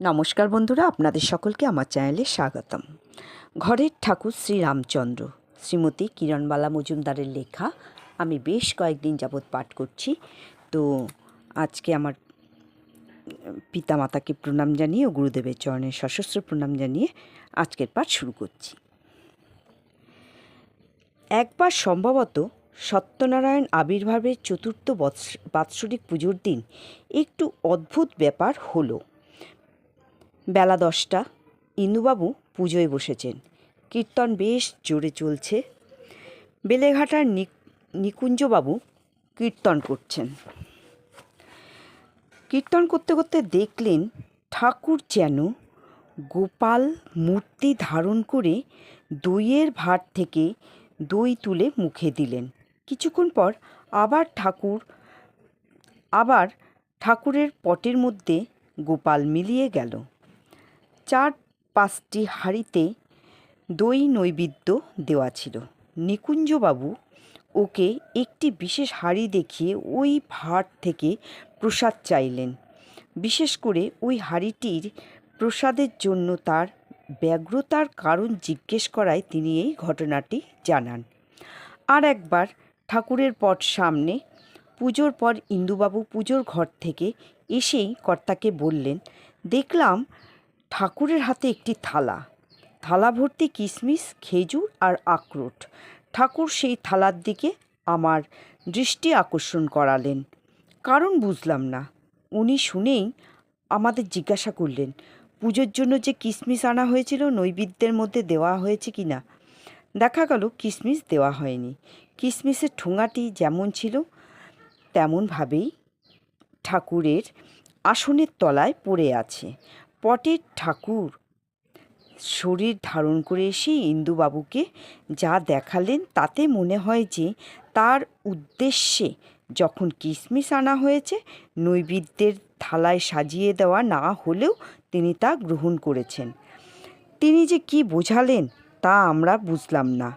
নমস্কার বন্ধুরা, আপনাদের সকলকে আমার চ্যানেলে স্বাগতম। ঘরের ঠাকুর শ্রীরামচন্দ্র, শ্রীমতী কিরণবালা মজুমদারের লেখা। আমি বেশ কয়েকদিন যাবৎ পাঠ করছি। তো আজকে আমার পিতামাতাকে প্রণাম জানিয়ে ও গুরুদেবের চরণে সশস্ত্র প্রণাম জানিয়ে আজকের পাঠ শুরু করছি। একবার সম্ভবত সত্যনারায়ণ আবির্ভাবের চতুর্থ বাৎসরিক পুজোর দিন একটু অদ্ভুত ব্যাপার হলো। বেলা 10টা, ইন্দুবাবু পুজোয় বসেছেন। কীর্তন বেশ জোরে চলছে। বেলেঘাটার নিকুঞ্জবাবু কীর্তন করছেন। কীর্তন করতে করতে দেখলেন ঠাকুর যেন গোপাল মূর্তি ধারণ করে দইয়ের ভাঁড় থেকে দই তুলে মুখে দিলেন। কিছুক্ষণ পর আবার ঠাকুরের পটের মধ্যে গোপাল মিলিয়ে গেল। 4-5টি হাঁড়িতে দই নৈবেদ্য দেওয়া ছিল। নিকুঞ্জবাবু ওকে একটি বিশেষ হাঁড়ি দেখিয়ে ওই ভাঁড় থেকে প্রসাদ চাইলেন। বিশেষ করে ওই হাঁড়িটির প্রসাদের জন্য তার ব্যগ্রতার কারণ জিজ্ঞেস করায় তিনি এই ঘটনাটি জানান। আর একবার ঠাকুরের পট সামনে। পুজোর পর ইন্দুবাবু পুজোর ঘর থেকে এসেই কর্তাকে বললেন, দেখলাম ঠাকুরের হাতে একটি থালা ভর্তি কিশমিশ, খেজুর আর আখরোট। ঠাকুর সেই থালার দিকে আমার দৃষ্টি আকর্ষণ করালেন। কারণ বুঝলাম না। উনি শুনেই আমাদের জিজ্ঞাসা করলেন, পুজোর জন্য যে কিশমিশ আনা হয়েছিল নৈবেদ্যের মধ্যে দেওয়া হয়েছে কি না। দেখা গেল কিশমিশ দেওয়া হয়নি। কিশমিশের ঠোঙাটি যেমন ছিল তেমনভাবেই ঠাকুরের আসনের তলায় পড়ে আছে। পটের ঠাকুর শরীর ধারণ করে এসে ইন্দুবাবুকে যা দেখালেন তাতে মনে হয় যে তার উদ্দেশ্যে যখন কিশমিশ আনা হয়েছে, নৈবেদ্যের থালায় সাজিয়ে দেওয়া না হলেও তিনি তা গ্রহণ করেছেন। তিনি যে কি বোঝালেন তা আমরা বুঝলাম না,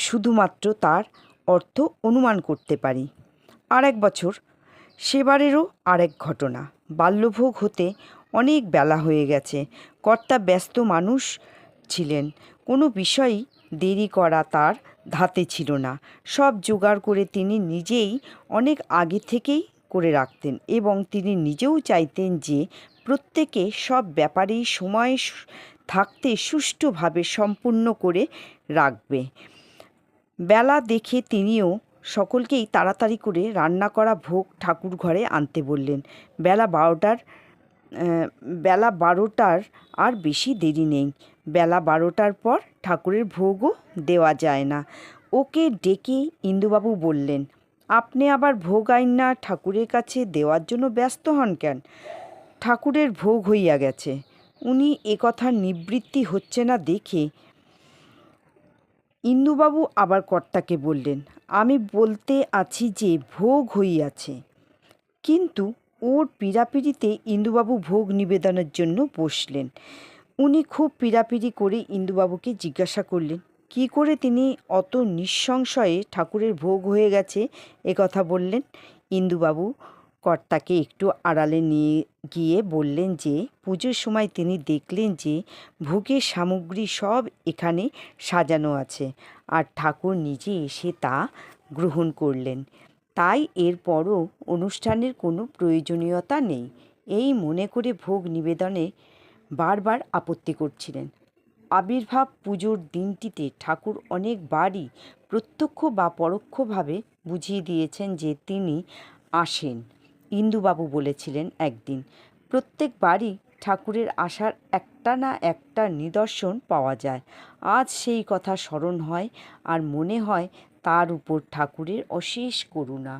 শুধুমাত্র তার অর্থ অনুমান করতে পারি। আর এক বছর সেবারেরও আরেক ঘটনা। বাল্যভোগ হতে অনেক বেলা হয়ে গেছে। কর্তা ব্যস্ত মানুষ ছিলেন। কোনো বিষয়ই দেরি করা তার ধাতে ছিল না। সব জোগাড় করে তিনি নিজেই অনেক আগে থেকেই করে রাখতেন এবং তিনি নিজেও চাইতেন যে প্রত্যেকে সব ব্যাপারেই সময় থাকতে সুষ্ঠুভাবে সম্পূর্ণ করে রাখবে। বেলা দেখে তিনিও সকলকেই তাড়াতাড়ি করে রান্না করা ভোগ ঠাকুর ঘরে আনতে বললেন। বেলা 12টার আর বেশি দেরি নেই। বেলা 12টার পর ঠাকুরের ভোগও দেওয়া যায় না। ওকে ডেকে ইন্দুবাবু বললেন, আপনি আবার ভোগ আইনা ঠাকুরের কাছে দেওয়ার জন্য ব্যস্ত হন কেন? ঠাকুরের ভোগ হইয়া গেছে। উনি একথার নিবৃত্তি হচ্ছে না দেখে ইন্দুবাবু আবার কর্তাকে বললেন, আমি বলতে আছি যে ভোগ হইয়াছে। কিন্তু ওর পীড়াপিড়িতে ইন্দুবাবু ভোগ নিবেদনের জন্য বসলেন। উনি খুব পীড়াপিড়ি করে ইন্দুবাবুকে জিজ্ঞাসা করলেন, কি করে তিনি অত নিঃসংশয়ে ঠাকুরের ভোগ হয়ে গেছে কথা বললেন। ইন্দুবাবু কর্তাকে একটু আড়ালে নিয়ে গিয়ে বললেন যে পুজোর সময় তিনি দেখলেন যে ভোগের সামগ্রী সব এখানে সাজানো আছে আর ঠাকুর নিজে এসে তা গ্রহণ করলেন। তাই এরপরও অনুষ্ঠানের কোনো প্রয়োজনীয়তা নেই এই মনে করে ভোগ নিবেদনে বারবার আপত্তি করছিলেন। আবির্ভাব পুজোর দিনটিতে ঠাকুর অনেকবারই প্রত্যক্ষ বা পরোক্ষভাবে বুঝিয়ে দিয়েছেন যে তিনি আসেন। ইন্দুবাবু বলেছিলেন একদিন, প্রত্যেকবারই ঠাকুরের আসার একটা না একটা নিদর্শন পাওয়া যায়। আজ সেই কথা স্মরণ হয় আর মনে হয় তার উপর ঠাকুরের অশেষ করুণা।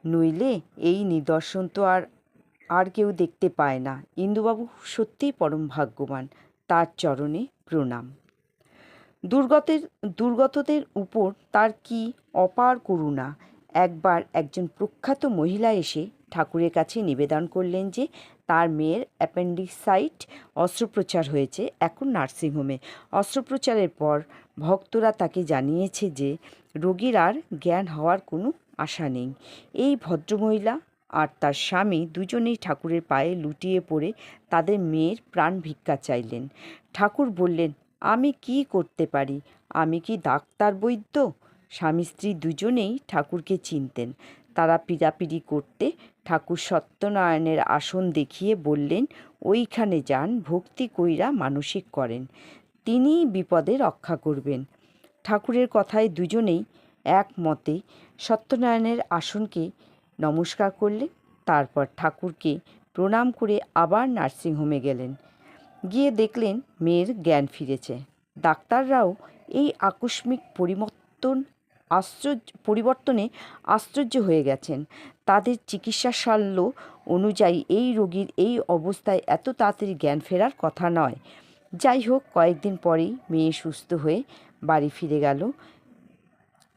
নইলে এই নিদর্শন তো আর কেউ দেখতে পায় না। ইন্দুবাবু সত্যিই পরম ভাগ্যবান। তার চরণে প্রণাম। দুর্গতদের উপর তার কি অপার করুণা। একবার একজন প্রখ্যাত মহিলা এসে ঠাকুরের কাছে নিবেদন করলেন যে তার মেয়ের অ্যাপেন্ডিসাইট অস্ত্রোপচার হয়েছে, এখন নার্সিংহোমে। অস্ত্রোপচারের পর ভক্তরা তাকে জানিয়েছে যে রোগীর আর জ্ঞান হওয়ার কোনো আশা নেই। এই ভদ্রমহিলা আর তার স্বামী দুজনেই ঠাকুরের পায়ে লুটিয়ে পড়ে তাদের মেয়ের প্রাণ ভিক্ষা চাইলেন। ঠাকুর বললেন, আমি কি করতে পারি? আমি কি ডাক্তার বৈদ্য? স্বামী স্ত্রী দুজনেই ঠাকুরকে চিনতেন। তারা পিড়াপিড়ি করতে ঠাকুর সত্যনারায়ণের আসন দেখিয়ে বললেন, ওইখানে যান, ভক্তি কইরা মানসিক করেন, তিনিই বিপদে রক্ষা করবেন। ঠাকুরের কথায় দুজনেই একমতে সত্যনারায়ণের আসনকে নমস্কার করলেন। তারপর ঠাকুরকে প্রণাম করে আবার নার্সিংহোমে গেলেন। গিয়ে দেখলেন মেয়ের জ্ঞান ফিরেছে। ডাক্তাররাও এই আকস্মিক পরিবর্তনে আশ্চর্য হয়ে গেছেন। তাদের চিকিৎসা শল্য অনুযায়ী এই রোগীর এই অবস্থায় এত তাড়াতাড়ি জ্ঞান ফেরার কথা নয়। যাই হোক, কয়েকদিন পরেই মেয়ে সুস্থ হয়ে বাড়ি ফিরে গেল।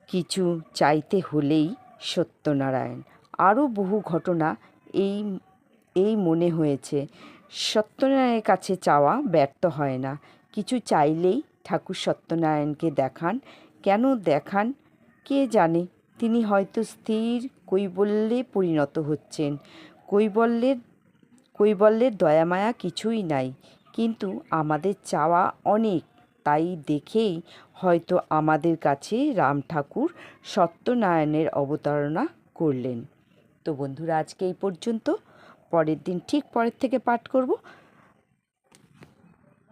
কিছু চাইতে হলেই সত্যনারায়ণ। আরও বহু ঘটনা এই মনে হয়েছে। সত্যনারায়ণের কাছে চাওয়া ব্যর্থ হয় না। কিছু চাইলেই ঠাকুর সত্যনারায়ণকে দেখান। কেন দেখান কে জানে। তিনি হয়তো স্থির কৈবল্যে পরিণত হচ্ছেন। কৈবল্যের দয়ামায়া কিছুই নাই, কিন্তু আমাদের চাওয়া অনেক। তাই দেখেই হয়তো আমাদের কাছে রাম ঠাকুর সত্যনারায়ণের অবতারণা করলেন। তো বন্ধুরা, আজকে এই পর্যন্ত। পরের দিন ঠিক পরের থেকে পাঠ করব।